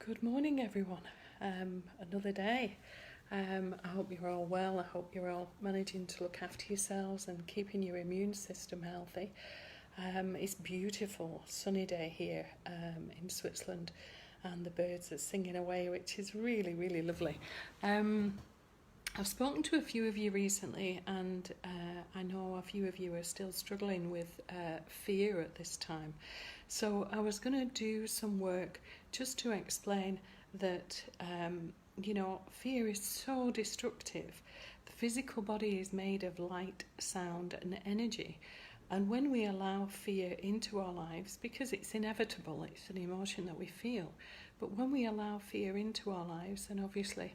Good morning, everyone. Another day. I hope you're all well. I hope you're all managing to look after yourselves and keeping your immune system healthy. It's beautiful, sunny day here in Switzerland, and the birds are singing away, which is really, really lovely. I've spoken to a few of you recently, and I know a few of you are still struggling with fear at this time. So I was going to do some work just to explain that, fear is so destructive. The physical body is made of light, sound, and energy. And when we allow fear into our lives, because it's inevitable, it's an emotion that we feel, but when we allow fear into our lives, then obviously,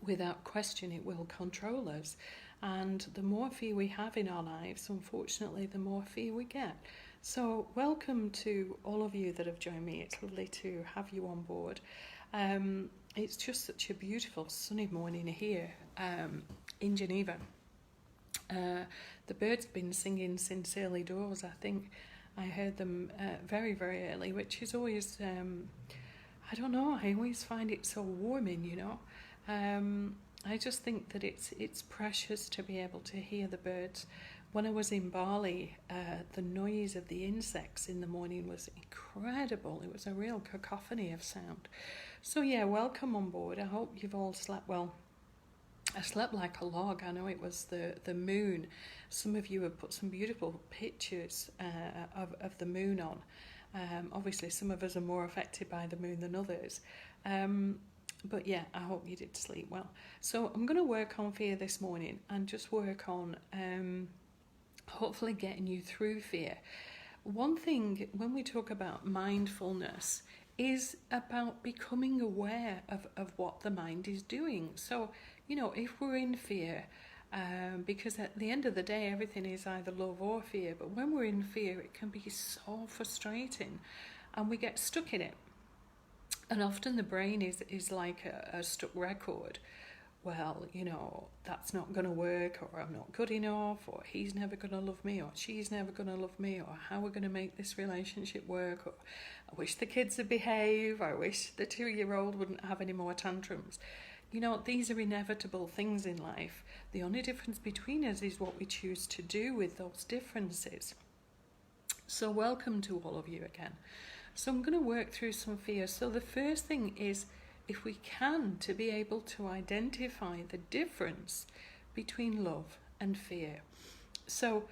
without question, it will control us. And the more fear we have in our lives, unfortunately, the more fear we get. So welcome to all of you that have joined me. It's lovely to have you on board. It's just such a beautiful sunny morning here in Geneva. The birds have been singing since early doors. I think I heard them very, very early, which is always, I don't know, I always find it so warming, you know. I just think that it's precious to be able to hear the birds. When I was in Bali, the noise of the insects in the morning was incredible. It was a real cacophony of sound. So yeah, welcome on board. I hope you've all slept well. I slept like a log. I know it was the moon. Some of you have put some beautiful pictures of the moon on. Obviously, some of us are more affected by the moon than others. But yeah, I hope you did sleep well. So I'm going to work on fear this morning and just work on hopefully getting you through fear. One thing when we talk about mindfulness is about becoming aware of what the mind is doing. So, you know, if we're in fear, because at the end of the day, everything is either love or fear, but when we're in fear, it can be so frustrating and we get stuck in it. And often the brain is like a stuck record. Well, you know, that's not going to work, or I'm not good enough, or he's never going to love me, or she's never going to love me, or how we're going to make this relationship work, or I wish the kids would behave, I wish the 2-year-old wouldn't have any more tantrums. You know, these are inevitable things in life. The only difference between us is what we choose to do with those differences. So welcome to all of you again. So I'm going to work through some fears. So the first thing is, if we can, to be able to identify the difference between love and fear. So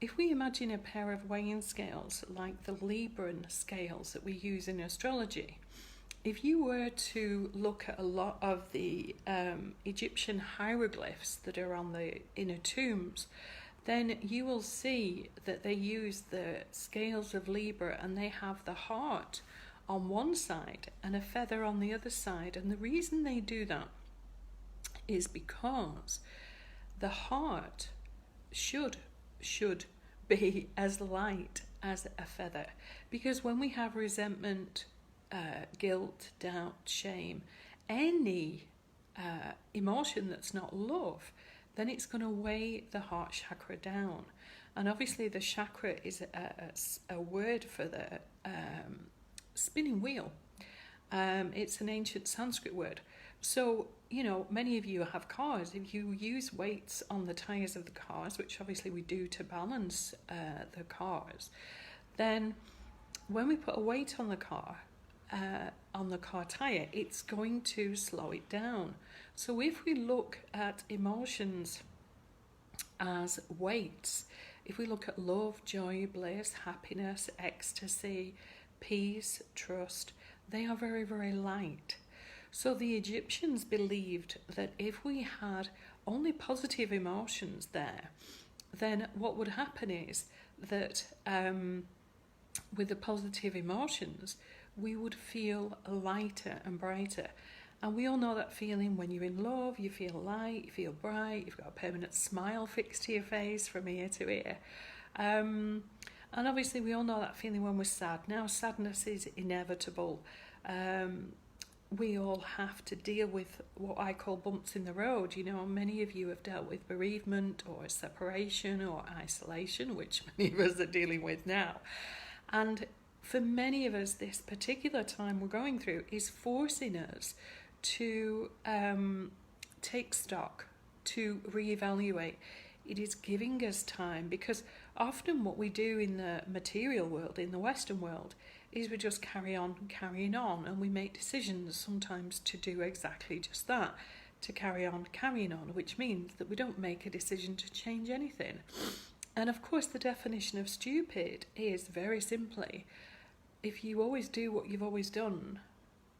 if we imagine a pair of weighing scales like the Libran scales that we use in astrology, if you were to look at a lot of the Egyptian hieroglyphs that are on the inner tombs, then you will see that they use the scales of Libra and they have the heart on one side and a feather on the other side. And the reason they do that is because the heart should be as light as a feather. Because when we have resentment, guilt, doubt, shame, any emotion that's not love, then it's going to weigh the heart chakra down. And obviously the chakra is a word for the spinning wheel. It's an ancient Sanskrit word. So, you know, many of you have cars. If you use weights on the tyres of the cars, which obviously we do to balance the cars, then when we put a weight on the car tyre, it's going to slow it down. So if we look at emotions as weights, if we look at love, joy, bliss, happiness, ecstasy, peace, trust, they are very, very light. So the Egyptians believed that if we had only positive emotions there, then what would happen is that with the positive emotions, we would feel lighter and brighter. And we all know that feeling when you're in love, you feel light, you feel bright, you've got a permanent smile fixed to your face from ear to ear. And obviously we all know that feeling when we're sad. Now sadness is inevitable. We all have to deal with what I call bumps in the road. You know, many of you have dealt with bereavement or separation or isolation, which many of us are dealing with now. And for many of us, this particular time we're going through is forcing us to take stock, to reevaluate. It is giving us time, because often what we do in the material world, in the Western world, is we just carry on carrying on, and we make decisions sometimes to do exactly just that, to carry on carrying on, which means that we don't make a decision to change anything. And of course, the definition of stupid is very simply, if you always do what you've always done,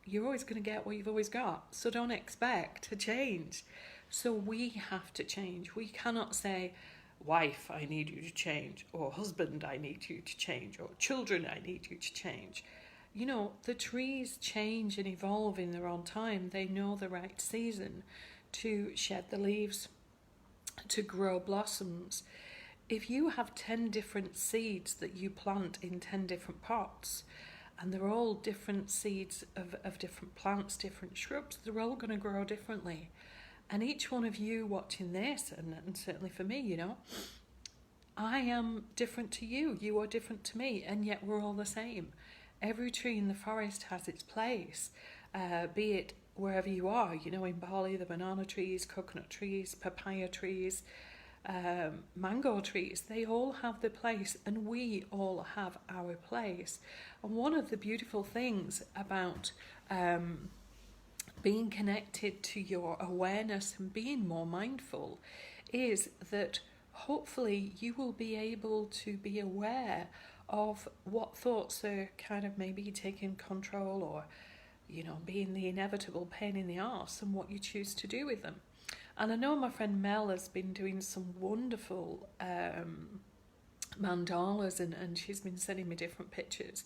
you're always going to get what you've always got. So don't expect to change. So we have to change. We cannot say, wife, I need you to change, or husband, I need you to change, or children, I need you to change. You know, the trees change and evolve in their own time. They know the right season to shed the leaves, to grow blossoms. If you have 10 different seeds that you plant in 10 different pots, and they're all different seeds of different plants, different shrubs, they're all going to grow differently. And each one of you watching this, and certainly for me, you know, I am different to you, you are different to me, and yet we're all the same. Every tree in the forest has its place, be it wherever you are, you know, in Bali, the banana trees, coconut trees, papaya trees, mango trees, they all have their place, and we all have our place. And one of the beautiful things about being connected to your awareness and being more mindful is that hopefully you will be able to be aware of what thoughts are kind of maybe taking control, or, you know, being the inevitable pain in the arse, and what you choose to do with them. And I know my friend Mel has been doing some wonderful mandalas, and she's been sending me different pictures.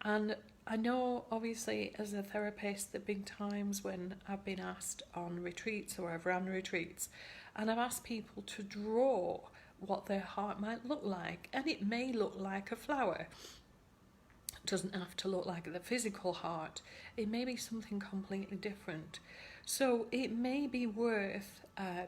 And I know, obviously, as a therapist, there have been times when I've been asked on retreats, or I've run retreats, and I've asked people to draw what their heart might look like. And it may look like a flower. It doesn't have to look like the physical heart. It may be something completely different. So it may be worth,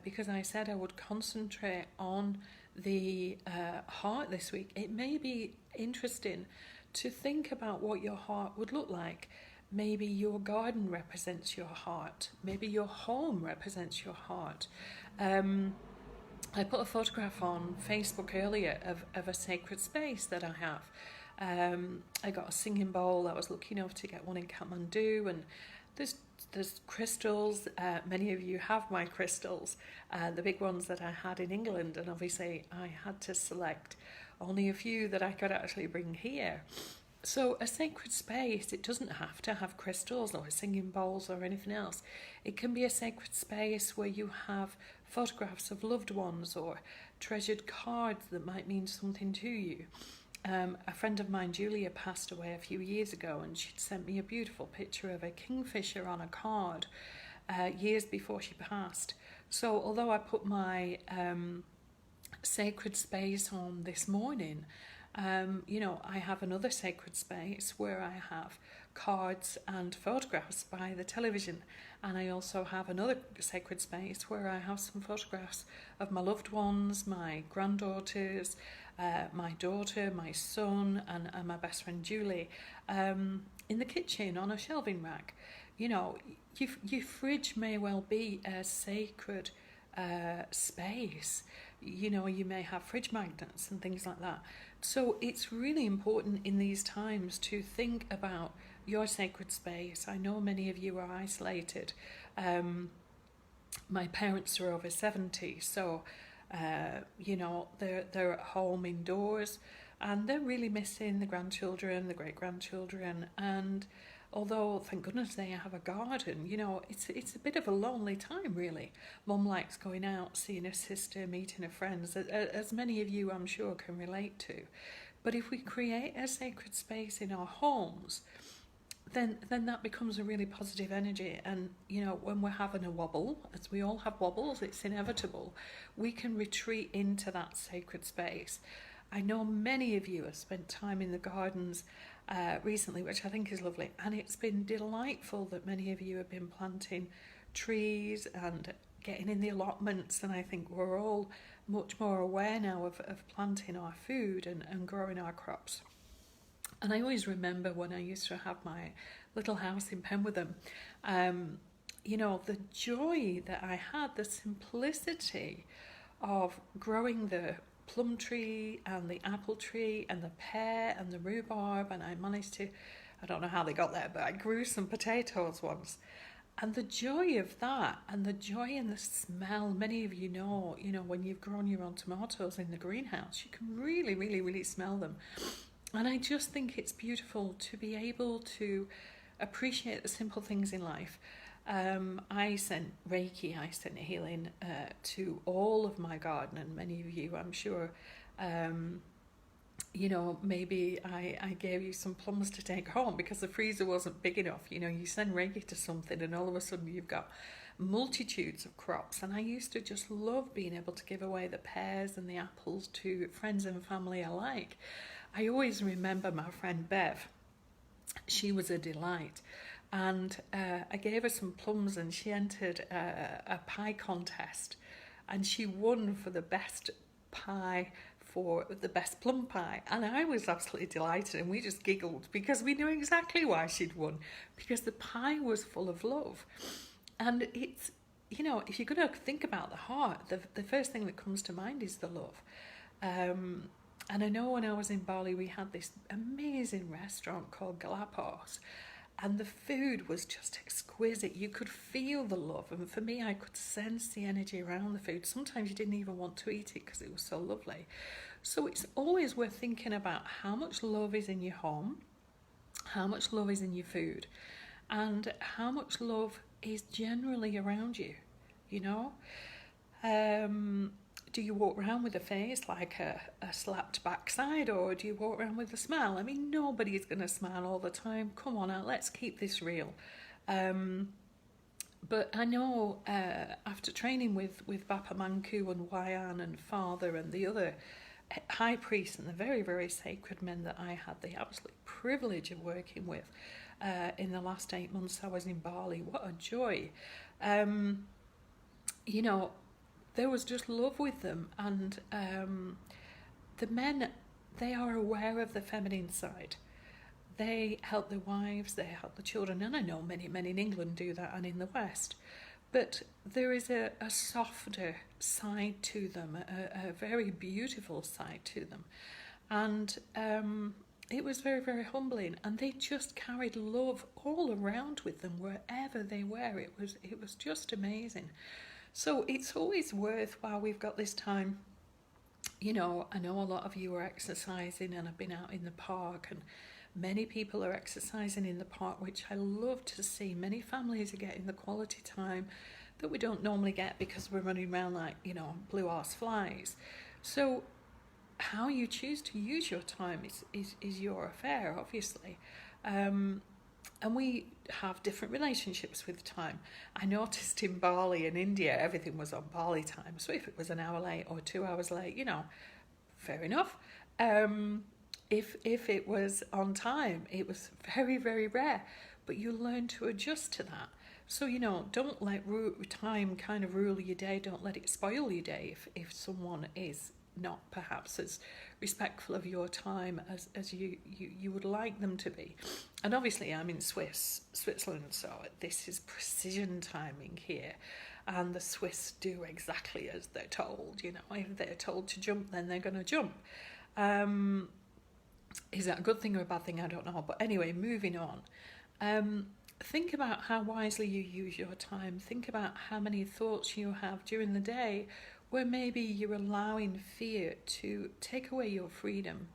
because I said I would concentrate on the heart this week, it may be interesting to think about what your heart would look like. Maybe your garden represents your heart. Maybe your home represents your heart. I put a photograph on Facebook earlier of a sacred space that I have. I got a singing bowl. I was lucky enough to get one in Kathmandu, and there's crystals. Many of you have my crystals, the big ones that I had in England, and obviously I had to select only a few that I could actually bring here. So a sacred space, it doesn't have to have crystals or singing bowls or anything else. It can be a sacred space where you have photographs of loved ones or treasured cards that might mean something to you. A friend of mine, Julia, passed away a few years ago, and she'd sent me a beautiful picture of a kingfisher on a card years before she passed. So although I put my sacred space on this morning, you know, I have another sacred space where I have cards and photographs by the television, and I also have another sacred space where I have some photographs of my loved ones, my granddaughters, my daughter, my son, and my best friend Julie, in the kitchen on a shelving rack. You know, your fridge may well be a sacred space. You know, you may have fridge magnets and things like that. So it's really important in these times to think about your sacred space. I know many of you are isolated. My parents are over 70, so you know, they're at home indoors, and they're really missing the grandchildren, the great-grandchildren, and although thank goodness they have a garden, you know, it's a bit of a lonely time really. Mum likes going out, seeing her sister, meeting her friends, as many of you I'm sure can relate to. But if we create a sacred space in our homes, then that becomes a really positive energy. And you know, when we're having a wobble, as we all have wobbles, it's inevitable, we can retreat into that sacred space. I know many of you have spent time in the gardens recently, which I think is lovely, and it's been delightful that many of you have been planting trees and getting in the allotments, and I think we're all much more aware now of planting our food and growing our crops. And I always remember when I used to have my little house in Penwitham, you know, the joy that I had, the simplicity of growing the plum tree and the apple tree and the pear and the rhubarb, and I managed to, I don't know how they got there, but I grew some potatoes once. And the joy of that, and the joy in the smell, many of you know, when you've grown your own tomatoes in the greenhouse, you can really, really, really smell them. And I just think it's beautiful to be able to appreciate the simple things in life. I sent Reiki, I sent healing to all of my garden, and many of you, I'm sure, you know, maybe I gave you some plums to take home because the freezer wasn't big enough. You know, you send Reiki to something and all of a sudden you've got multitudes of crops. And I used to just love being able to give away the pears and the apples to friends and family alike. I always remember my friend Bev. She was a delight. And I gave her some plums and she entered a pie contest. And she won for the best pie, for the best plum pie, and I was absolutely delighted, and we just giggled because we knew exactly why she'd won, because the pie was full of love. And it's, you know, if you're going to think about the heart, the first thing that comes to mind is the love. And I know when I was in Bali, we had this amazing restaurant called Galapagos, and the food was just exquisite. You could feel the love, and for me, I could sense the energy around the food. Sometimes you didn't even want to eat it because it was so lovely. So it's always worth thinking about how much love is in your home, how much love is in your food, and how much love is generally around you, you know? Do you walk around with a face like a slapped backside, or do you walk around with a smile? I mean, nobody's going to smile all the time. Come on now, let's keep this real. But I know after training with Bapa Manku and Wayan and Father and the other high priests and the very, very sacred men that I had the absolute privilege of working with in the last 8 months I was in Bali, what a joy. You know, there was just love with them, and the men, they are aware of the feminine side. They help their wives, they help the children, and I know many men in England do that and in the West. But there is a softer side to them, a very beautiful side to them. And it was very, very humbling. And they just carried love all around with them wherever they were. It was just amazing. So it's always worth, while we've got this time, you know, I know a lot of you are exercising and have been out in the park, and many people are exercising in the park, which I love to see. Many families are getting the quality time that we don't normally get because we're running around like, you know, blue arse flies. So how you choose to use your time is your affair, obviously. And we have different relationships with time. I noticed in Bali and India, everything was on Bali time. So if it was an hour late or 2 hours late, you know, fair enough. If it was on time, it was very, very rare. But you learn to adjust to that. So, you know, don't let time kind of rule your day. Don't let it spoil your day if someone is not perhaps as respectful of your time as you would like them to be. And obviously I'm in Switzerland, so this is precision timing here. And the Swiss do exactly as they're told. You know, if they're told to jump, then they're going to jump. Is that a good thing or a bad thing? I don't know. But anyway, moving on. Think about how wisely you use your time. Think about how many thoughts you have during the day where maybe you're allowing fear to take away your freedom.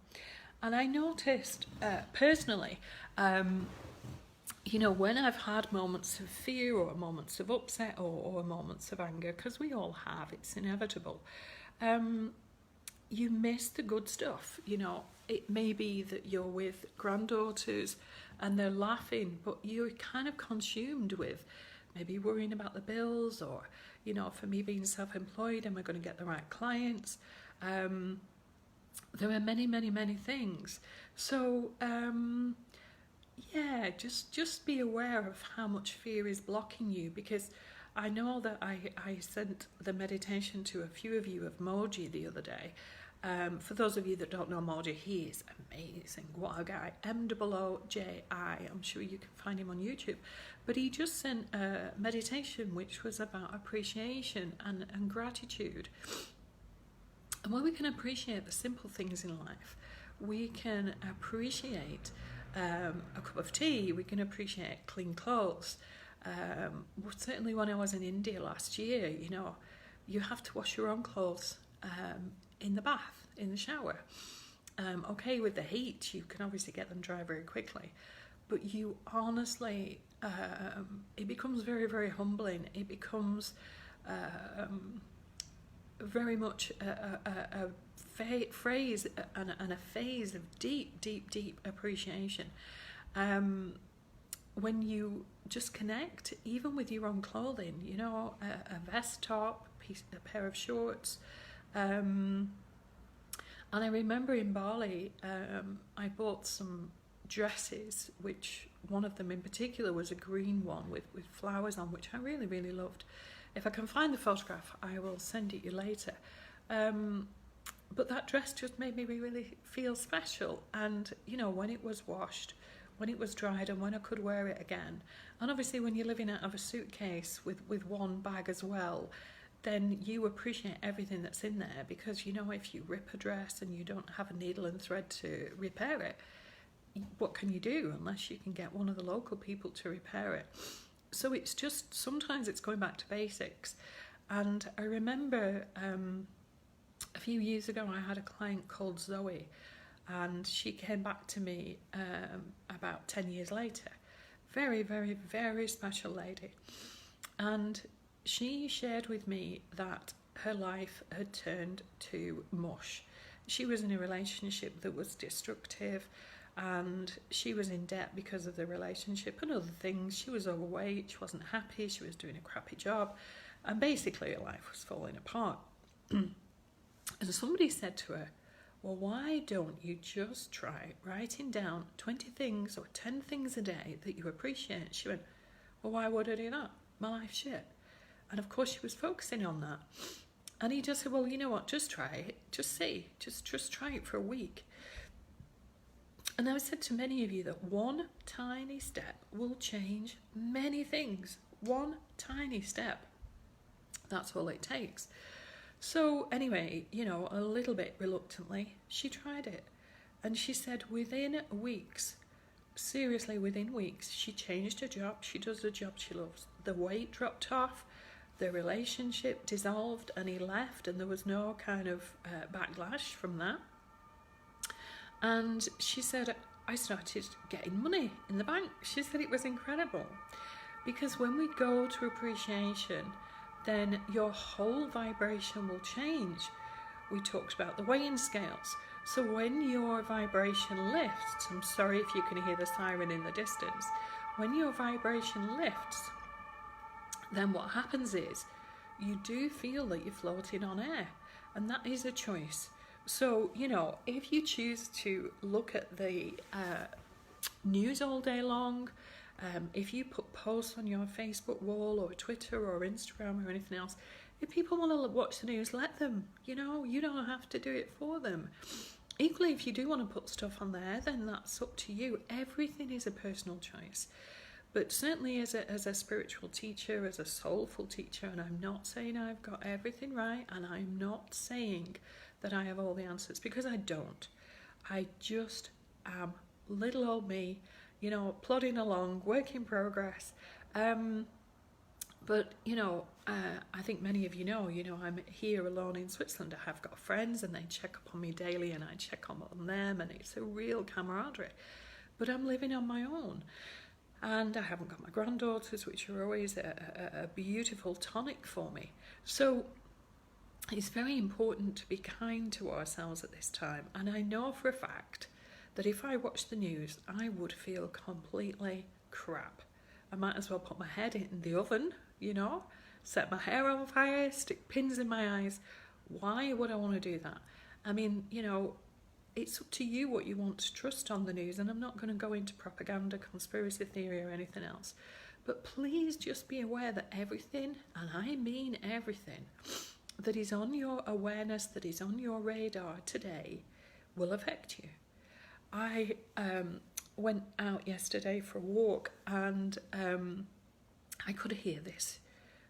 And I noticed personally, you know, when I've had moments of fear or moments of upset or moments of anger, because we all have, it's inevitable, you miss the good stuff. You know, it may be that you're with granddaughters and they're laughing, but you're kind of consumed with maybe worrying about the bills, or, you know, for me being self-employed, am I going to get the right clients? There are many, many, many things. So, yeah, just be aware of how much fear is blocking you, because I know that I sent the meditation to a few of you of Moji the other day, For those of you that don't know Moji, he is amazing. What a guy. M-O-O-J-I. I'm sure you can find him on YouTube. But he just sent a meditation which was about appreciation and gratitude. And when we can appreciate the simple things in life, we can appreciate a cup of tea, we can appreciate clean clothes. Certainly when I was in India last year, you know, you have to wash your own clothes in the bath, in the shower. Okay, with the heat, you can obviously get them dry very quickly. But you honestly, it becomes very, very humbling. It becomes very much a phrase and a phase of deep, deep, deep appreciation. When you just connect, even with your own clothing, you know, a vest top, a pair of shorts. And I remember in Bali, I bought some dresses, which one of them in particular was a green one with flowers on, which I really, really loved. If I can find the photograph, I will send it you later. But that dress just made me really feel special. And, you know, when it was washed, when it was dried, and when I could wear it again. And obviously when you're living out of a suitcase with one bag as well, then you appreciate everything that's in there, because, you know, if you rip a dress and you don't have a needle and thread to repair it, what can you do unless you can get one of the local people to repair it? So it's just, sometimes it's going back to basics. And I remember a few years ago I had a client called Zoe, and she came back to me about 10 years later. Very, very, very special lady. And she shared with me that her life had turned to mush. She was in a relationship that was destructive, and she was in debt because of the relationship and other things. She was overweight, she wasn't happy, she was doing a crappy job, and basically her life was falling apart. And somebody said to her, well, why don't you just try writing down 20 things or 10 things a day that you appreciate? She went, well, why would I do that? My life's shit. And of course she was focusing on that. And he just said, well, you know what, just try it. Just see. Just try it for a week. And I said to many of you that one tiny step will change many things. One tiny step. That's all it takes. So anyway, you know, a little bit reluctantly, she tried it. And she said within weeks, seriously within weeks, she changed her job. She does the job she loves. The weight dropped off. The relationship dissolved, and he left, and there was no kind of backlash from that. And she said, I started getting money in the bank. She said it was incredible, because when we go to appreciation, then your whole vibration will change. We talked about the weighing scales. So when your vibration lifts, I'm sorry if you can hear the siren in the distance, when your vibration lifts, then what happens is you do feel that you're floating on air, and that is a choice. So, you know, if you choose to look at the news all day long, if you put posts on your Facebook wall or Twitter or Instagram or anything else, if people want to watch the news, let them. You know, you don't have to do it for them. Equally, if you do want to put stuff on there, then that's up to you. Everything is a personal choice. But certainly as a spiritual teacher, as a soulful teacher, and I'm not saying I've got everything right, and I'm not saying that I have all the answers, because I don't. I just am little old me, you know, plodding along, work in progress. But, you know, I think many of you know, I'm here alone in Switzerland. I have got friends, and they check up on me daily, and I check on them, and it's a real camaraderie. But I'm living on my own. And I haven't got my granddaughters, which are always a beautiful tonic for me. So it's very important to be kind to ourselves at this time. And I know for a fact that if I watched the news, I would feel completely crap. I might as well put my head in the oven, you know, set my hair on fire, stick pins in my eyes. Why would I want to do that? I mean, you know, it's up to you what you want to trust on the news, and I'm not going to go into propaganda, conspiracy theory or anything else. But please just be aware that everything, and I mean everything, that is on your awareness, that is on your radar today, will affect you. I went out yesterday for a walk, and I could hear this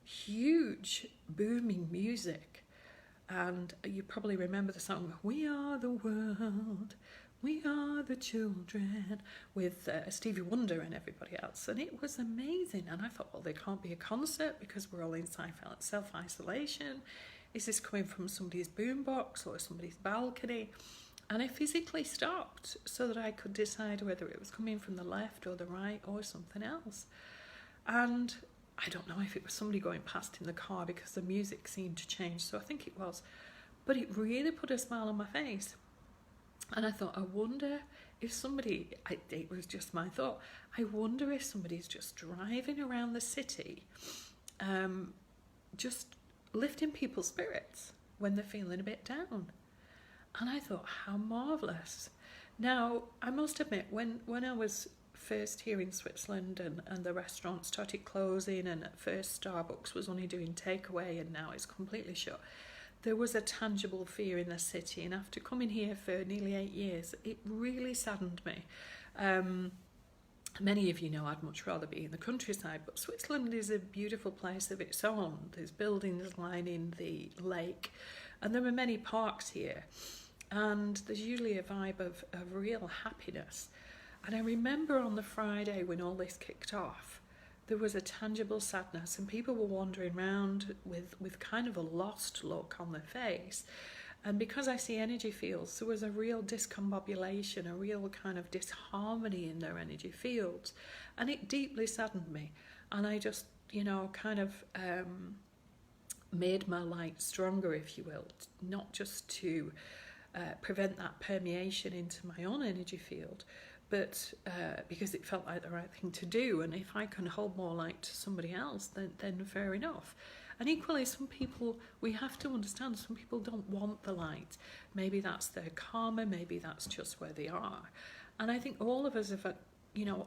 huge booming music, and you probably remember the song "We Are the World, We Are the Children" with Stevie Wonder and everybody else, and it was amazing. And I thought, well, there can't be a concert because we're all in self-isolation. Is this coming from somebody's boombox or somebody's balcony? And I physically stopped so that I could decide whether it was coming from the left or the right or something else. And I don't know if it was somebody going past in the car because the music seemed to change, so I think it was. But it really put a smile on my face. And I thought, I wonder if somebody, it was just my thought, I wonder if somebody's just driving around the city, just lifting people's spirits when they're feeling a bit down. And I thought, how marvellous. Now, I must admit, when I was first here in Switzerland and the restaurants started closing, and at first Starbucks was only doing takeaway and now it's completely shut, there was a tangible fear in the city. And after coming here for nearly 8 years, it really saddened me. Many of you know I'd much rather be in the countryside, but Switzerland is a beautiful place of its own. There's buildings lining the lake, and there are many parks here, and there's usually a vibe of real happiness. And I remember on the Friday when all this kicked off, there was a tangible sadness, and people were wandering around with kind of a lost look on their face. And because I see energy fields, there was a real discombobulation, a real kind of disharmony in their energy fields. And it deeply saddened me. And I just, kind of made my light stronger, if you will, not just to prevent that permeation into my own energy field, but because it felt like the right thing to do. And if I can hold more light to somebody else, then fair enough. And equally, some people, we have to understand, some people don't want the light. Maybe that's their karma, maybe that's just where they are. And I think all of us have,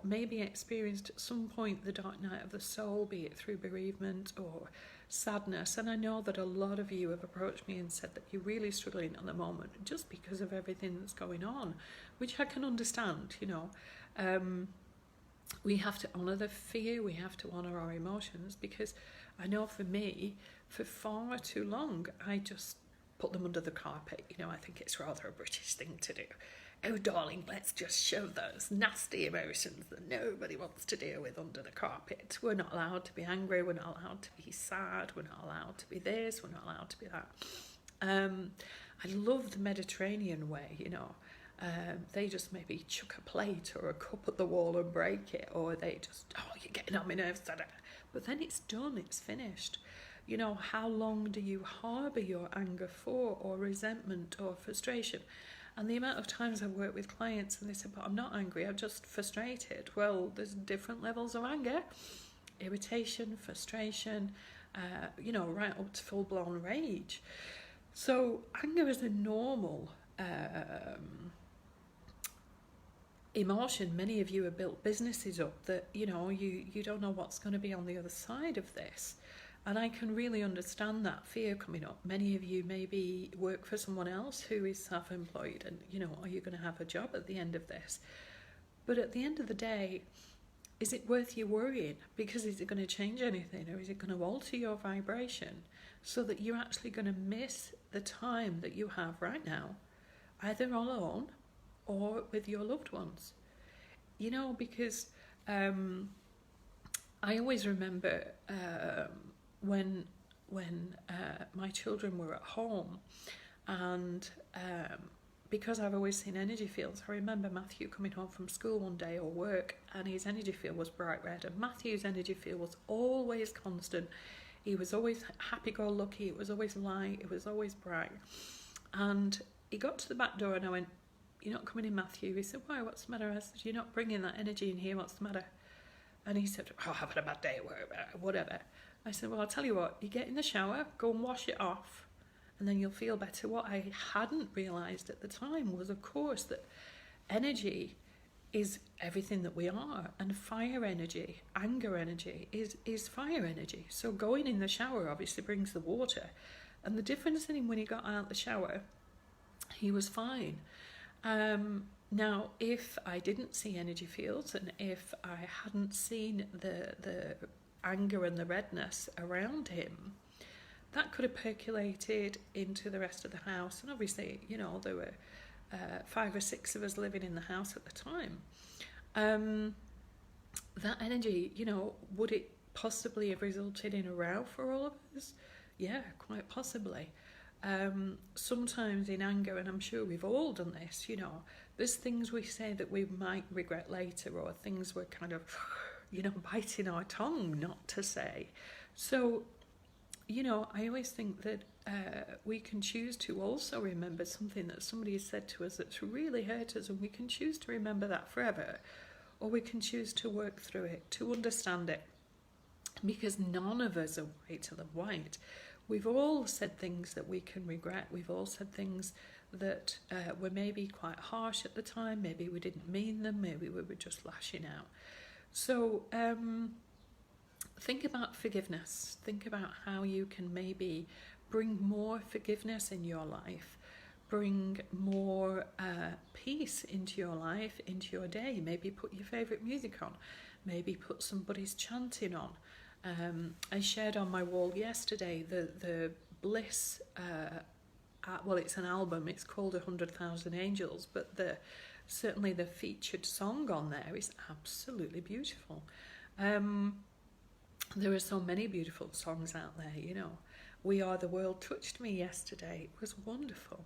maybe experienced at some point the dark night of the soul, be it through bereavement or sadness. And I know that a lot of you have approached me and said that you're really struggling at the moment just because of everything that's going on, which I can understand, we have to honour the fear, we have to honour our emotions, because I know for me, for far too long, I just put them under the carpet. I think it's rather a British thing to do. Oh, darling, let's just shove those nasty emotions that nobody wants to deal with under the carpet. We're not allowed to be angry, we're not allowed to be sad, we're not allowed to be this, we're not allowed to be that. I love the Mediterranean way, they just maybe chuck a plate or a cup at the wall and break it, or they just, you're getting on my nerves, but then it's done, it's finished. How long do you harbour your anger for, or resentment or frustration? And the amount of times I've worked with clients and they say, but I'm not angry, I'm just frustrated. Well, there's different levels of anger: irritation, frustration, right up to full-blown rage. So anger is a normal emotion. Many of you have built businesses up that, you don't know what's going to be on the other side of this. And I can really understand that fear coming up. Many of you maybe work for someone else who is self-employed, and, are you going to have a job at the end of this? But at the end of the day, is it worth you worrying? Because is it going to change anything, or is it going to alter your vibration so that you're actually going to miss the time that you have right now, either alone or with your loved ones? Because I always remember when my children were at home, and because I've always seen energy fields, I remember Matthew coming home from school one day or work, and his energy field was bright red, and Matthew's energy field was always constant. He was always happy-go-lucky, it was always light, it was always bright. And he got to the back door and I went, "You're not coming in, Matthew." He said, "Why, what's the matter?" I said, "You're not bringing that energy in here, what's the matter?" And he said, "Oh, I've had a bad day at work, whatever." I said, "Well, I'll tell you what, you get in the shower, go and wash it off, and then you'll feel better." What I hadn't realised at the time was, of course, that energy is everything that we are, and fire energy, anger energy, is fire energy. So going in the shower obviously brings the water, And the difference in him when he got out of the shower, he was fine. Now, if I didn't see energy fields, and if I hadn't seen the anger and the redness around him, that could have percolated into the rest of the house. And obviously, you know, there were 5 or 6 of us living in the house at the time. That energy, you know, would it possibly have resulted in a row for all of us? Yeah, quite possibly. Sometimes in anger, and I'm sure we've all done this, you know, there's things we say that we might regret later, or things we're kind of, you know, biting our tongue not to say. So, you know, I always think that we can choose to also remember something that somebody has said to us that's really hurt us, and we can choose to remember that forever, or we can choose to work through it, to understand it, because none of us are white to the white. We've all said things that we can regret. We've all said things that were maybe quite harsh at the time. Maybe we didn't mean them. Maybe we were just lashing out. So think about forgiveness. Think about how you can maybe bring more forgiveness in your life, bring more peace into your life, into your day. Maybe put your favourite music on. Maybe put somebody's chanting on. I shared on my wall yesterday the Bliss, well, it's an album, it's called 100,000 Angels, but certainly the featured song on there is absolutely beautiful. There are so many beautiful songs out there, you know. We Are the World touched me yesterday. It was wonderful.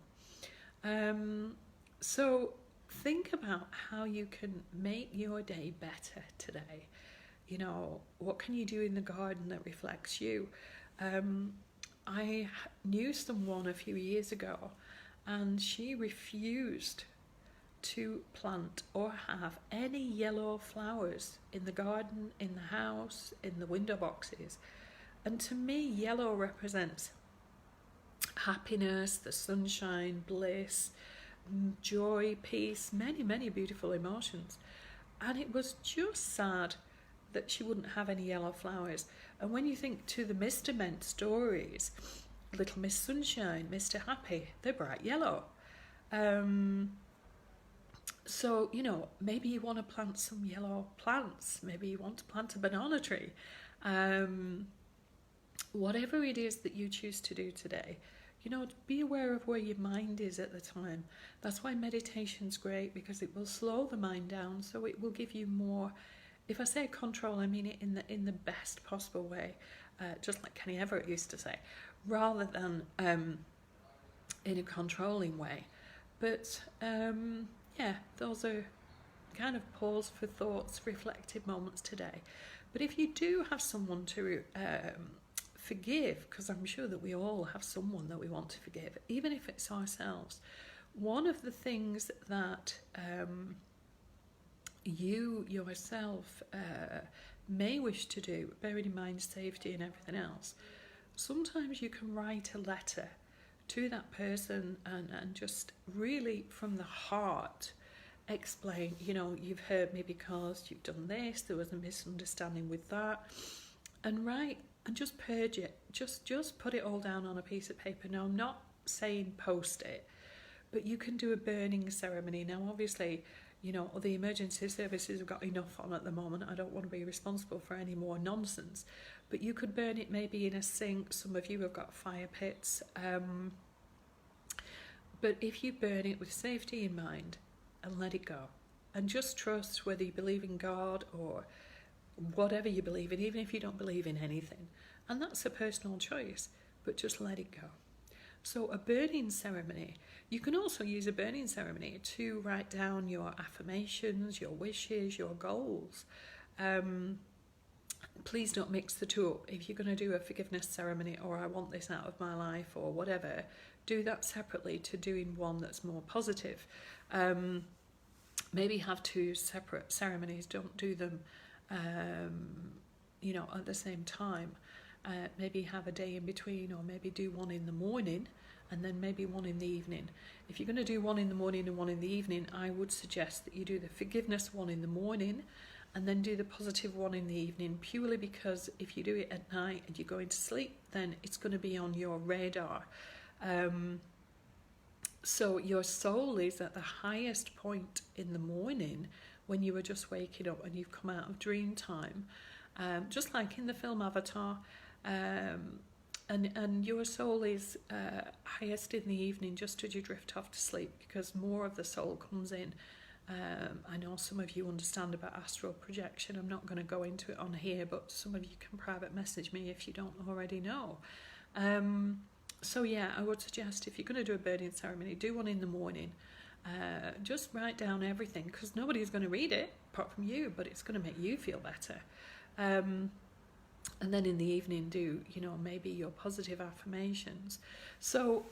So think about how you can make your day better today. You know, what can you do in the garden that reflects you? I knew someone a few years ago, and she refused to plant or have any yellow flowers in the garden, in the house, in the window boxes. And to me, yellow represents happiness, the sunshine, bliss, joy, peace, many, many beautiful emotions. And it was just sad that she wouldn't have any yellow flowers. And when you think to the Mr. Ment stories, Little Miss Sunshine, Mr. Happy, they're bright yellow. So, you know, maybe you want to plant some yellow plants. Maybe you want to plant a banana tree. Whatever it is that you choose to do today, you know, be aware of where your mind is at the time. That's why meditation's great, because it will slow the mind down, so it will give you more. If I say control, I mean it in the best possible way, just like Kenny Everett used to say, rather than in a controlling way. But yeah, those are kind of pause for thoughts, reflective moments today. But if you do have someone to forgive, because I'm sure that we all have someone that we want to forgive, even if it's ourselves, one of the things that you yourself may wish to do, bearing in mind safety and everything else, sometimes you can write a letter to that person and just really from the heart explain, you know, you've hurt me because you've done this, there was a misunderstanding with that, and write and just purge it, just put it all down on a piece of paper. Now, I'm not saying post it, but you can do a burning ceremony. Now, obviously, you know, the emergency services have got enough on at the moment. I don't want to be responsible for any more nonsense. But you could burn it maybe in a sink. Some of you have got fire pits. But if you burn it with safety in mind and let it go, and just trust, whether you believe in God or whatever you believe in, even if you don't believe in anything, and that's a personal choice, but just let it go. So a burning ceremony, you can also use a burning ceremony to write down your affirmations, your wishes, your goals. Please don't mix the two up. If you're going to do a forgiveness ceremony, or I want this out of my life, or whatever, do that separately to doing one that's more positive. Maybe have 2 separate ceremonies. Don't do them you know, at the same time. Maybe have a day in between, or maybe do one in the morning and then maybe one in the evening. If you're going to do one in the morning and one in the evening, I would suggest that you do the forgiveness one in the morning and then do the positive one in the evening, purely because if you do it at night and you're going to sleep, then it's going to be on your radar. So your soul is at the highest point in the morning when you are just waking up and you've come out of dream time, just like in the film Avatar. And your soul is highest in the evening, just as you drift off to sleep, because more of the soul comes in. I know some of you understand about astral projection. I'm not going to go into it on here, but some of you can private message me if you don't already know. So yeah, I would suggest if you're going to do a burning ceremony, do one in the morning. Just write down everything, because nobody's going to read it apart from you, but it's going to make you feel better. And then in the evening do, maybe your positive affirmations. So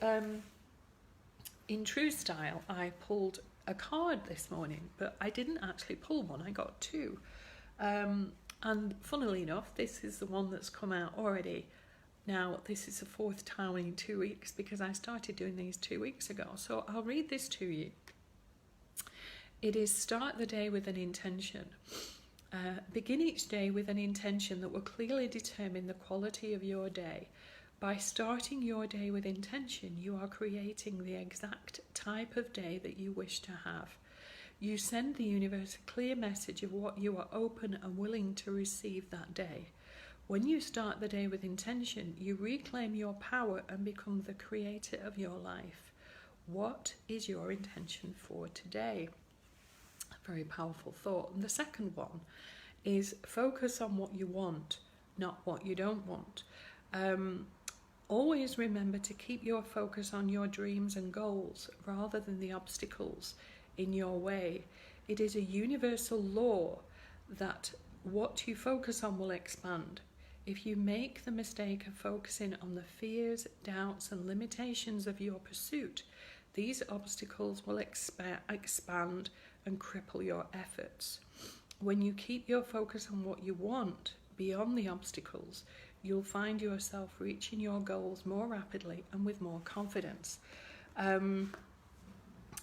in true style, I pulled a card this morning, but I didn't actually pull one, I got two. And funnily enough, this is the one that's come out already. Now, this is the fourth time in 2 weeks, because I started doing these 2 weeks ago. So I'll read this to you. It is start the day with an intention. Begin each day with an intention that will clearly determine the quality of your day. By starting your day with intention, you are creating the exact type of day that you wish to have. You send the universe a clear message of what you are open and willing to receive that day. When you start the day with intention, you reclaim your power and become the creator of your life. What is your intention for today? A very powerful thought. And the second one is focus on what you want, not what you don't want. Always remember to keep your focus on your dreams and goals rather than the obstacles in your way. It is a universal law that what you focus on will expand. If you make the mistake of focusing on the fears, doubts, and limitations of your pursuit, these obstacles will expand and cripple your efforts. When you keep your focus on what you want beyond the obstacles, you'll find yourself reaching your goals more rapidly and with more confidence.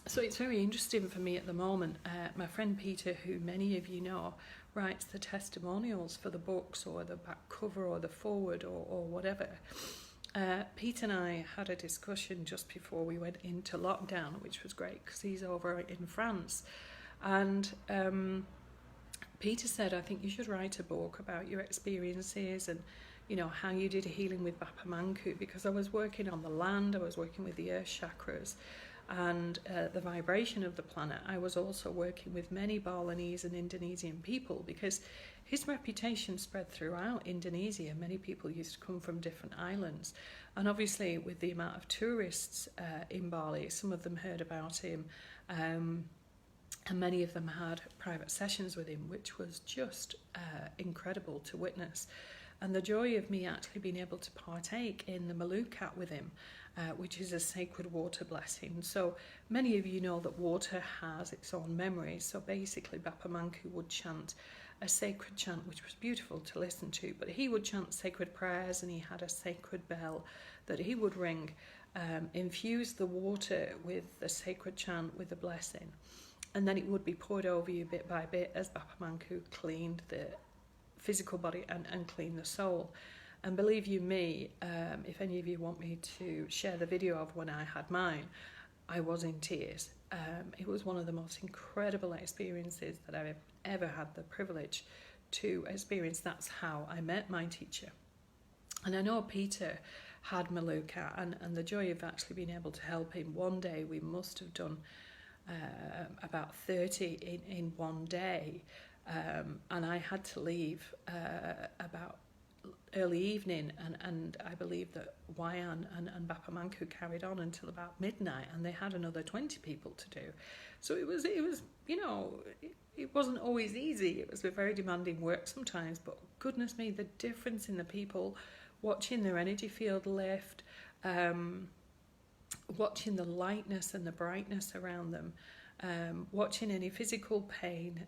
So it's very interesting for me at the moment. My friend Peter, who many of you know, writes the testimonials for the books or the back cover or the forward or whatever. Pete and I had a discussion just before we went into lockdown, which was great because he's over in France. And Peter said, I think you should write a book about your experiences and, how you did healing with Bapamanku, because I was working on the land, I was working with the earth chakras and the vibration of the planet. I was also working with many Balinese and Indonesian people, because his reputation spread throughout Indonesia. Many people used to come from different islands. And obviously with the amount of tourists in Bali, some of them heard about him, and many of them had private sessions with him, which was just incredible to witness. And the joy of me actually being able to partake in the Malukat with him, which is a sacred water blessing. So many of you know that water has its own memory. So basically Bapamanku would chant a sacred chant, which was beautiful to listen to, but he would chant sacred prayers, and he had a sacred bell that he would ring, infuse the water with the sacred chant with the blessing, and then it would be poured over you bit by bit as Bapamanku cleaned the physical body and cleaned the soul. And believe you me, if any of you want me to share the video of when I had mine, I was in tears. It was one of the most incredible experiences that I've ever had the privilege to experience. That's how I met my teacher. And I know Peter had Maluka, and the joy of actually being able to help him. One day we must have done about 30 in one day, and I had to leave about early evening, and I believe that Wayan and Bapamanku carried on until about midnight, and they had another 20 people to do. So it was it wasn't always easy. It was a very demanding work sometimes, but goodness me, the difference in the people, watching their energy field lift, watching the lightness and the brightness around them, watching any physical pain,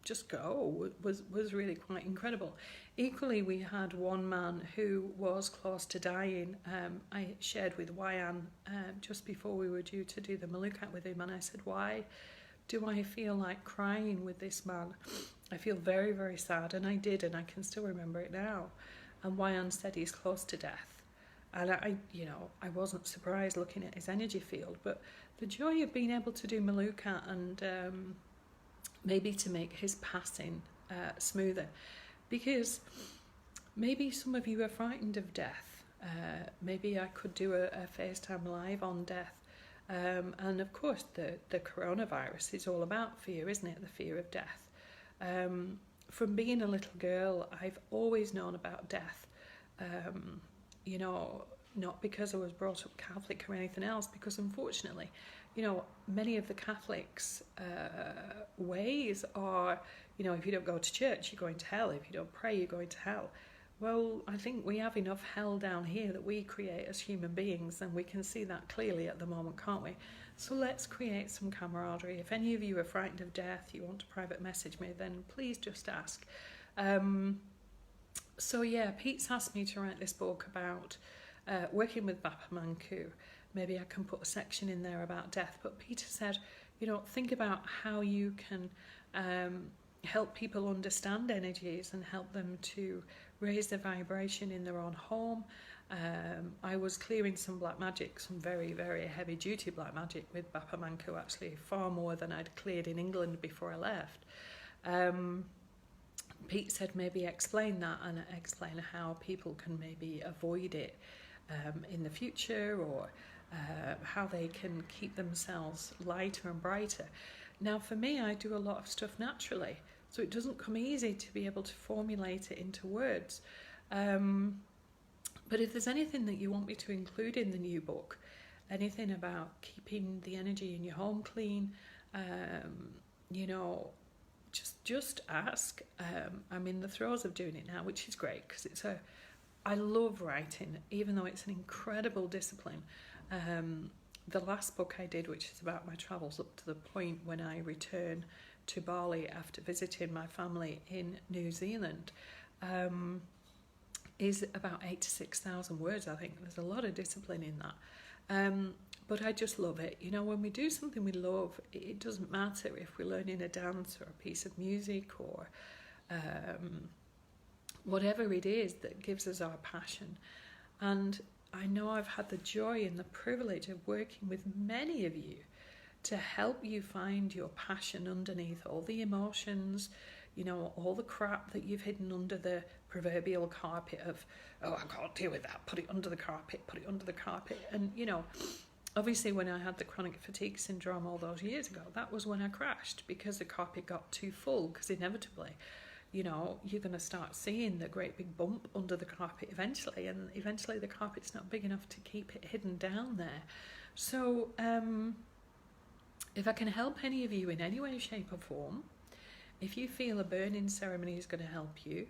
just go was really quite incredible. Equally, we had one man who was close to dying. I shared with Wayan just before we were due to do the Malukat with him, and I said, why do I feel like crying with this man? I feel very, very sad, and I did, and I can still remember it now. And Wyan said he's close to death. And I wasn't surprised looking at his energy field, but the joy of being able to do Maluka and maybe to make his passing smoother, because maybe some of you are frightened of death. Maybe I could do a FaceTime live on death. And of course, the coronavirus is all about fear, isn't it? The fear of death. From being a little girl, I've always known about death. Not because I was brought up Catholic or anything else, because unfortunately, many of the Catholics' ways are, if you don't go to church, you're going to hell. If you don't pray, you're going to hell. Well, I think we have enough hell down here that we create as human beings, and we can see that clearly at the moment, can't we? So let's create some camaraderie. If any of you are frightened of death, you want to private message me, then please just ask. Pete's asked me to write this book about working with Bapa Manku. Maybe I can put a section in there about death. But Peter said, think about how you can help people understand energies and help them to raise their vibration in their own home. I was clearing some black magic, some very, very heavy duty black magic with Bapa Manku, actually far more than I'd cleared in England before I left. Pete said maybe explain that and explain how people can maybe avoid it in the future, or how they can keep themselves lighter and brighter. Now for me, I do a lot of stuff naturally, so it doesn't come easy to be able to formulate it into words. But if there's anything that you want me to include in the new book, anything about keeping the energy in your home clean, just ask. I'm in the throes of doing it now, which is great, because I love writing, even though it's an incredible discipline. The last book I did, which is about my travels up to the point when I return to Bali after visiting my family in New Zealand, is about 8,000 to 6,000 words. I think there's a lot of discipline in that. But I just love it. When we do something we love, it doesn't matter if we're learning a dance or a piece of music or whatever it is that gives us our passion. And I know I've had the joy and the privilege of working with many of you to help you find your passion underneath all the emotions, all the crap that you've hidden under the proverbial carpet of, oh, I can't deal with that, put it under the carpet. And, obviously when I had the chronic fatigue syndrome all those years ago, that was when I crashed, because the carpet got too full, because inevitably, you're going to start seeing the great big bump under the carpet eventually, and eventually the carpet's not big enough to keep it hidden down there. So if I can help any of you in any way, shape or form, if you feel a burning ceremony is going to help you,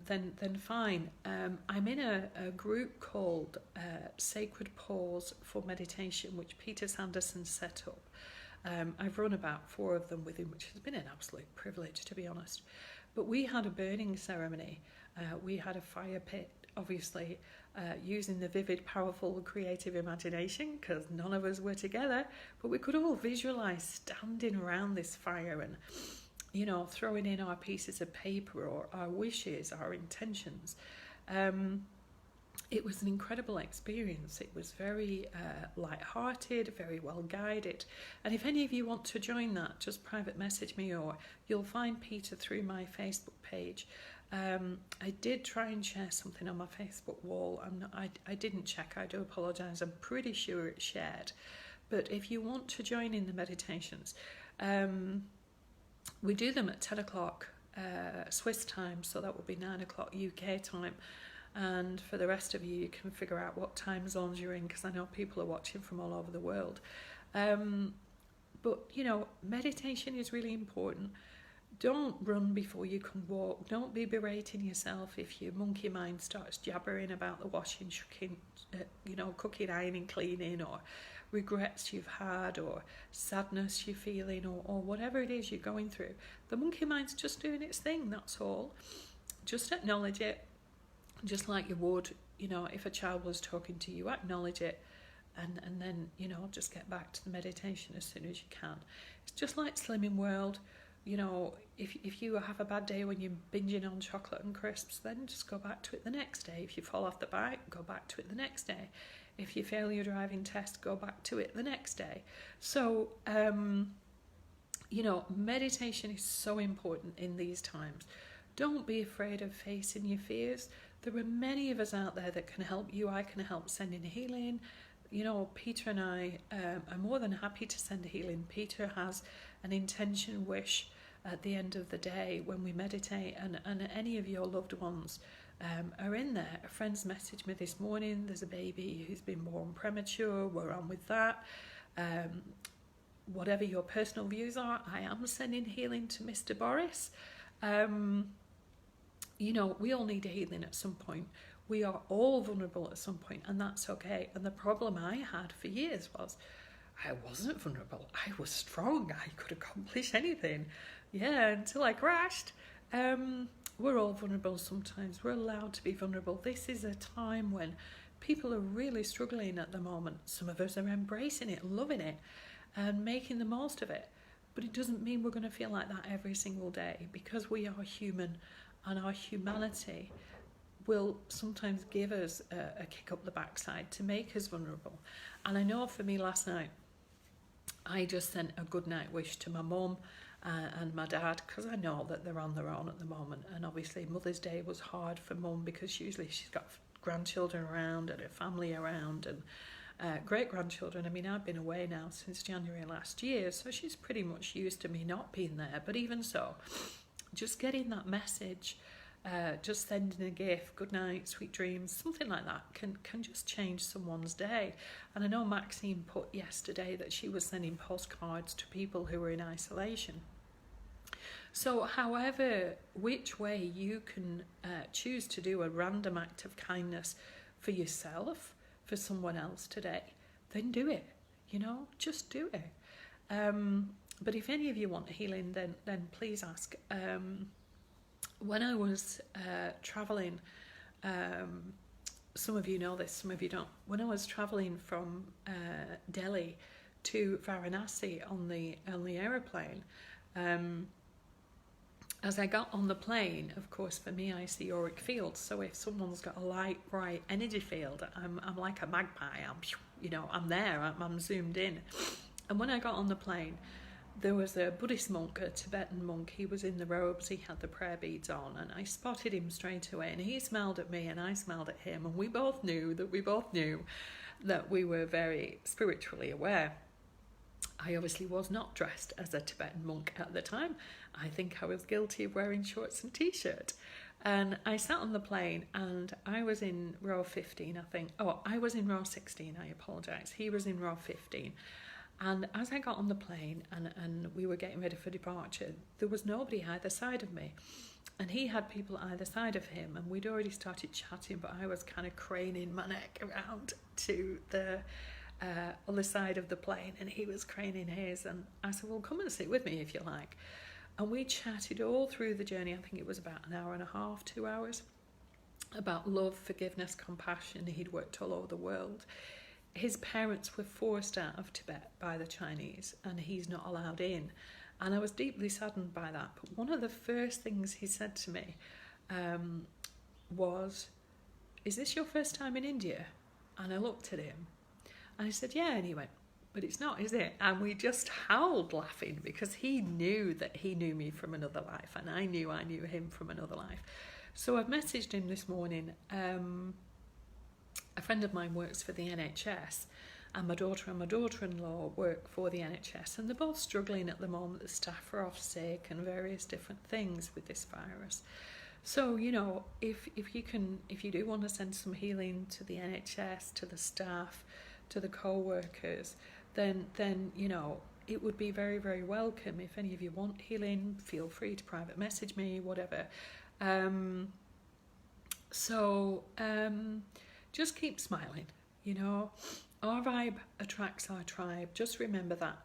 then fine. I'm in a group called Sacred Pause for Meditation, which Peter Sanderson set up. I've run about 4 of them with him, which has been an absolute privilege, to be honest. But we had a burning ceremony. We had a fire pit, obviously, using the vivid, powerful, creative imagination, because none of us were together, but we could all visualise standing around this fire and throwing in our pieces of paper or our wishes, our intentions. It was an incredible experience. It was very light-hearted, very well guided. And if any of you want to join that, just private message me, or you'll find Peter through my Facebook page. I did try and share something on my Facebook wall. I didn't check. I do apologise. I'm pretty sure it's shared. But if you want to join in the meditations, we do them at 10 o'clock Swiss time, so that will be 9 o'clock UK time. And for the rest of you, you can figure out what time zones you're in, because I know people are watching from all over the world. But, meditation is really important. Don't run before you can walk. Don't be berating yourself if your monkey mind starts jabbering about the washing, cooking, ironing, cleaning, or regrets you've had, or sadness you're feeling, or whatever it is you're going through. The monkey mind's just doing its thing, that's all. Just acknowledge it, just like you would, if a child was talking to you, acknowledge it. and then, you know, just get back to the meditation as soon as you can. It's just like Slimming World. You know, if you have a bad day when you're binging on chocolate and crisps, then just go back to it the next day. If you fall off the bike, go back to it the next day. If you fail your driving test, go back to it the next day. So, you know, meditation is so important in these times. Don't be afraid of facing your fears. There are many of us out there that can help you. I can help sending healing. You know, Peter and I are more than happy to send healing. Peter has an intention wish at the end of the day when we meditate, and any of your loved ones are in there. A friend's messaged me this morning, there's a baby who's been born premature, we're on with that. Whatever your personal views are, I am sending healing to Mr. Boris. You know, we all need healing at some point. We are all vulnerable at some point, and that's okay. And the problem I had for years was I wasn't vulnerable. I was strong. I could accomplish anything. Yeah, until I crashed. We're all vulnerable sometimes. We're allowed to be vulnerable. This is a time when people are really struggling at the moment. Some of us are embracing it, loving it, and making the most of it. But it doesn't mean we're going to feel like that every single day, because we are human, and our humanity will sometimes give us a kick up the backside to make us vulnerable. And I know for me last night, I just sent a good night wish to my mum and my dad, because I know that they're on their own at the moment. And obviously Mother's Day was hard for mum, because usually she's got grandchildren around and her family around, and great-grandchildren. I mean, I've been away now since January last year, so she's pretty much used to me not being there. But even so, just getting that message, just sending a gift, good night, sweet dreams, something like that can just change someone's day. And I know Maxine put yesterday that she was sending postcards to people who were in isolation. So however, which way you can choose to do a random act of kindness for yourself, for someone else today, then do it. You know, just do it. But if any of you want healing, then please ask. When I was travelling, some of you know this, some of you don't. When I was travelling from Delhi to Varanasi on the aeroplane, as I got on the plane, of course, for me, I see auric fields. So if someone's got a light, bright energy field, I'm like a magpie. I'm there. I'm zoomed in. And when I got on the plane, there was a Buddhist monk, a Tibetan monk. He was in the robes, he had the prayer beads on, and I spotted him straight away, and he smiled at me and I smiled at him, and we both knew that we were very spiritually aware. I obviously was not dressed as a Tibetan monk at the time. I think I was guilty of wearing shorts and t-shirt. And I sat on the plane, and I was in row 15, I think. Oh, I was in row 16, I apologise. He was in row 15. And as I got on the plane and we were getting ready for departure, there was nobody either side of me. And he had people either side of him, and we'd already started chatting, but I was kind of craning my neck around to the other side of the plane, and he was craning his. And I said, well, come and sit with me if you like. And we chatted all through the journey. I think it was about an hour and a half, 2 hours, about love, forgiveness, compassion. He'd worked all over the world. His parents were forced out of Tibet by the Chinese, and he's not allowed in. And I was deeply saddened by that. But one of the first things he said to me was, is this your first time in India? And I looked at him and I said, yeah. And he went, but it's not, is it? And we just howled laughing, because he knew that he knew me from another life, and I knew him from another life. So I've messaged him this morning. A friend of mine works for the NHS, and my daughter and my daughter-in-law work for the NHS, and they're both struggling at the moment. The staff are off sick and various different things with this virus. So, you know, if you do want to send some healing to the NHS, to the staff, to the co-workers, then you know, it would be very, very welcome. If any of you want healing, feel free to private message me, whatever. Just keep smiling, you know. Our vibe attracts our tribe. Just remember that.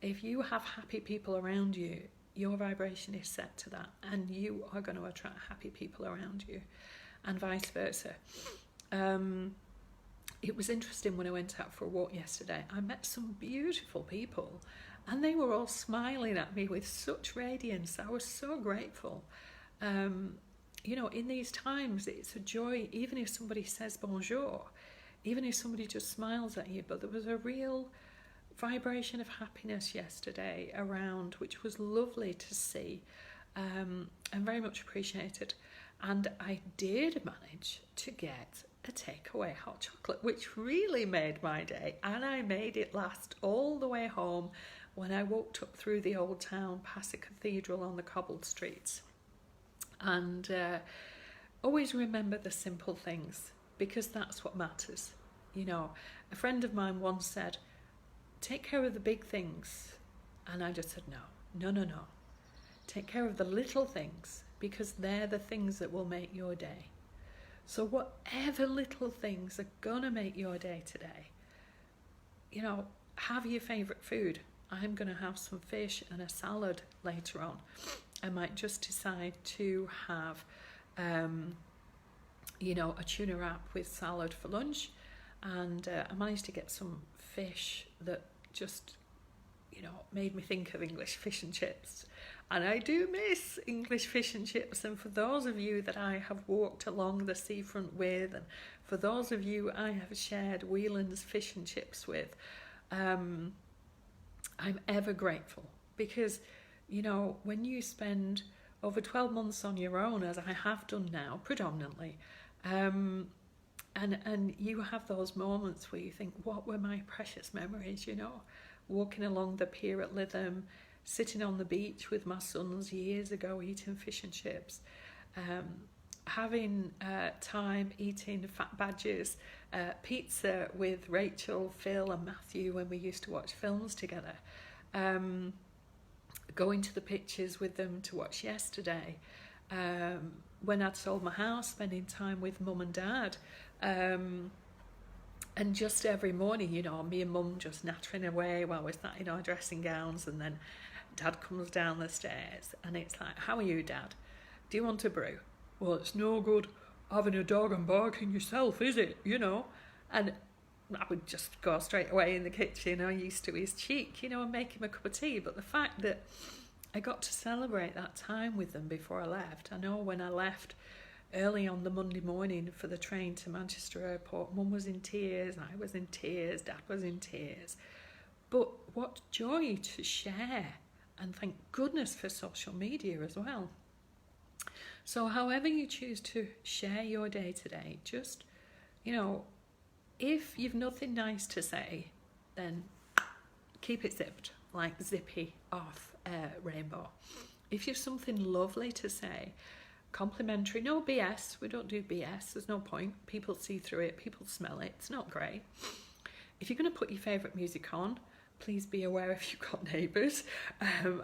If you have happy people around you, your vibration is set to that, and you are going to attract happy people around you, and vice versa. it was interesting when I went out for a walk yesterday. I met some beautiful people and they were all smiling at me with such radiance. I was so grateful. You know, in these times, it's a joy, even if somebody says bonjour, even if somebody just smiles at you. But there was a real vibration of happiness yesterday around, which was lovely to see, and very much appreciated. And I did manage to get a takeaway hot chocolate, which really made my day, and I made it last all the way home when I walked up through the old town past the cathedral on the cobbled streets. And always remember the simple things, because that's what matters. You know, a friend of mine once said, take care of the big things. And I just said, no. Take care of the little things, because they're the things that will make your day. So whatever little things are going to make your day today, you know, have your favourite food. I'm going to have some fish and a salad later on. I might just decide to have, you know, a tuna wrap with salad for lunch. And I managed to get some fish that just, you know, made me think of English fish and chips. And I do miss English fish and chips. And for those of you that I have walked along the seafront with, and for those of you I have shared Whelan's fish and chips with, I'm ever grateful. Because, you know, when you spend over 12 months on your own, as I have done now, predominantly, and you have those moments where you think, what were my precious memories, you know? Walking along the pier at Lytham, sitting on the beach with my sons years ago eating fish and chips, having time eating Fat Badgers pizza with Rachel, Phil and Matthew when we used to watch films together, going to the pictures with them to watch yesterday, when I'd sold my house, spending time with mum and dad, and just every morning, you know, me and mum just nattering away while we're sat in our dressing gowns, and then dad comes down the stairs and it's like, how are you, dad? Do you want a brew? Well, it's no good having a dog and barking yourself, is it? You know? And I would just go straight away in the kitchen. I used to his cheek, you know, and make him a cup of tea. But the fact that I got to celebrate that time with them before I left. I know when I left early on the Monday morning for the train to Manchester Airport, mum was in tears, I was in tears, dad was in tears. But what joy to share. And thank goodness for social media as well. So however you choose to share your day today, just, you know, if you've nothing nice to say, then keep it zipped, like Zippy off Rainbow. If you've something lovely to say, complimentary, no BS, we don't do BS, there's no point. People see through it, people smell it, it's not great. If you're going to put your favourite music on, please be aware if you've got neighbours.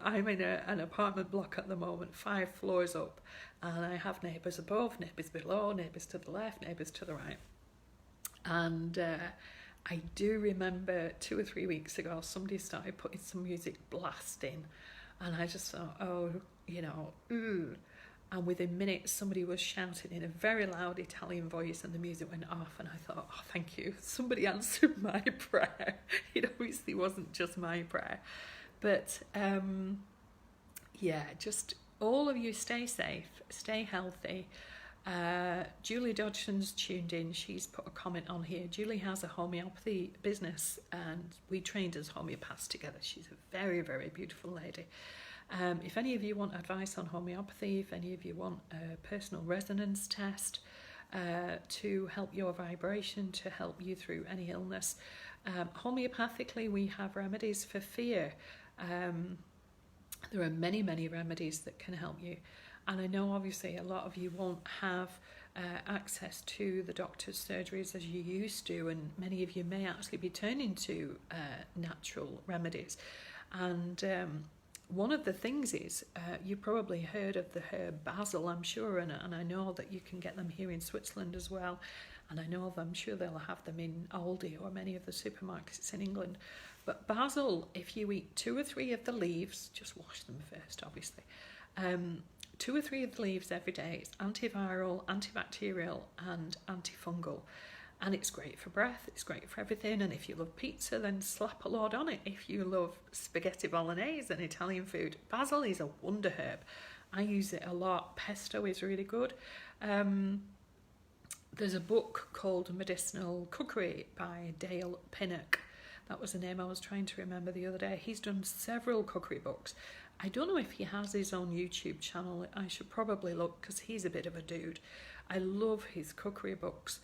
I'm in an apartment block at the moment, 5 floors up, and I have neighbours above, neighbours below, neighbours to the left, neighbours to the right. And I do remember 2 or 3 weeks ago, somebody started putting some music blasting, and I just thought, oh, you know, ooh. And within minutes, somebody was shouting in a very loud Italian voice and the music went off. And I thought, oh, thank you. Somebody answered my prayer. It obviously wasn't just my prayer. But, yeah, just all of you stay safe, stay healthy. Julie Dodgson's tuned in. She's put a comment on here. Julie has a homeopathy business and we trained as homeopaths together. She's a very, very beautiful lady. If any of you want advice on homeopathy, if any of you want a personal resonance test to help your vibration, to help you through any illness, homeopathically we have remedies for fear. There are many, many remedies that can help you. And I know obviously a lot of you won't have access to the doctor's surgeries as you used to, and many of you may actually be turning to natural remedies. And one of the things is, you probably heard of the herb basil, I'm sure, and I know that you can get them here in Switzerland as well. And I know I'm sure they'll have them in Aldi or many of the supermarkets in England. But basil, if you eat 2 or 3 of the leaves, just wash them first, obviously. 2 or 3 of the leaves every day. It's antiviral, antibacterial, and antifungal. And it's great for breath, it's great for everything. And if you love pizza, then slap a load on it. If you love spaghetti bolognese and Italian food, basil is a wonder herb. I use it a lot. Pesto is really good. There's a book called Medicinal Cookery by Dale Pinnock. That was the name I was trying to remember the other day. He's done several cookery books. I don't know if he has his own YouTube channel. I should probably look, because he's a bit of a dude. I love his cookery books.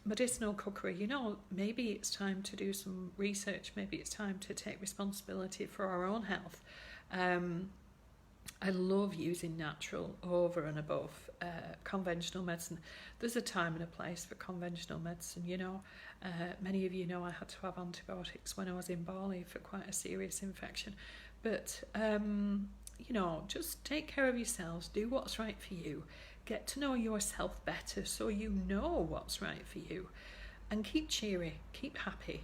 Medicinal cookery, you know, maybe it's time to do some research. Maybe it's time to take responsibility for our own health. I love using natural over and above conventional medicine. There's a time and a place for conventional medicine, you know. Many of you know I had to have antibiotics when I was in Bali for quite a serious infection. But, you know, just take care of yourselves. Do what's right for you. Get to know yourself better so you know what's right for you. And keep cheery. Keep happy.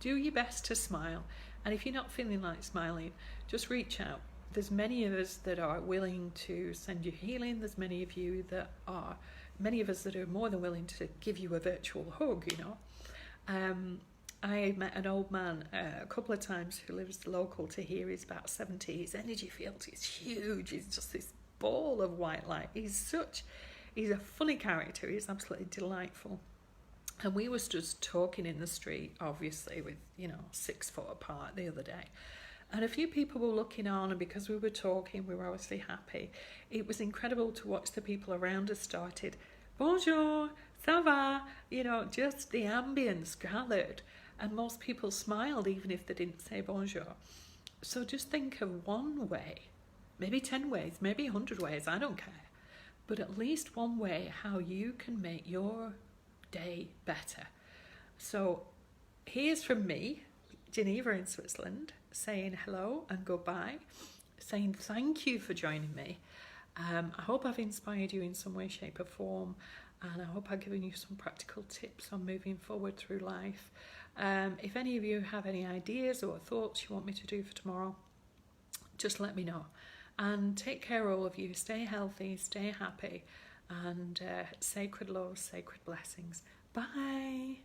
Do your best to smile. And if you're not feeling like smiling, just reach out. There's many of us that are willing to send you healing. There's many of us that are more than willing to give you a virtual hug, you know. I met an old man a couple of times who lives local to here. He's about 70. His energy field is huge. He's just this ball of white light. He's a funny character. He's absolutely delightful. And we was just talking in the street, obviously, with, 6 foot apart the other day. And a few people were looking on, and because we were talking, we were obviously happy. It was incredible to watch the people around us started, bonjour, ça va, just the ambience gathered. And most people smiled even if they didn't say bonjour. So just think of one way, maybe 10 ways, maybe 100 ways, I don't care. But at least one way how you can make your day better. So here's from me, Geneva in Switzerland, saying hello and goodbye, saying thank you for joining me. I hope I've inspired you in some way, shape or form, and I hope I've given you some practical tips on moving forward through life. If any of you have any ideas or thoughts you want me to do for tomorrow, just let me know. And take care, all of you. Stay healthy, stay happy, and sacred love, sacred blessings. Bye.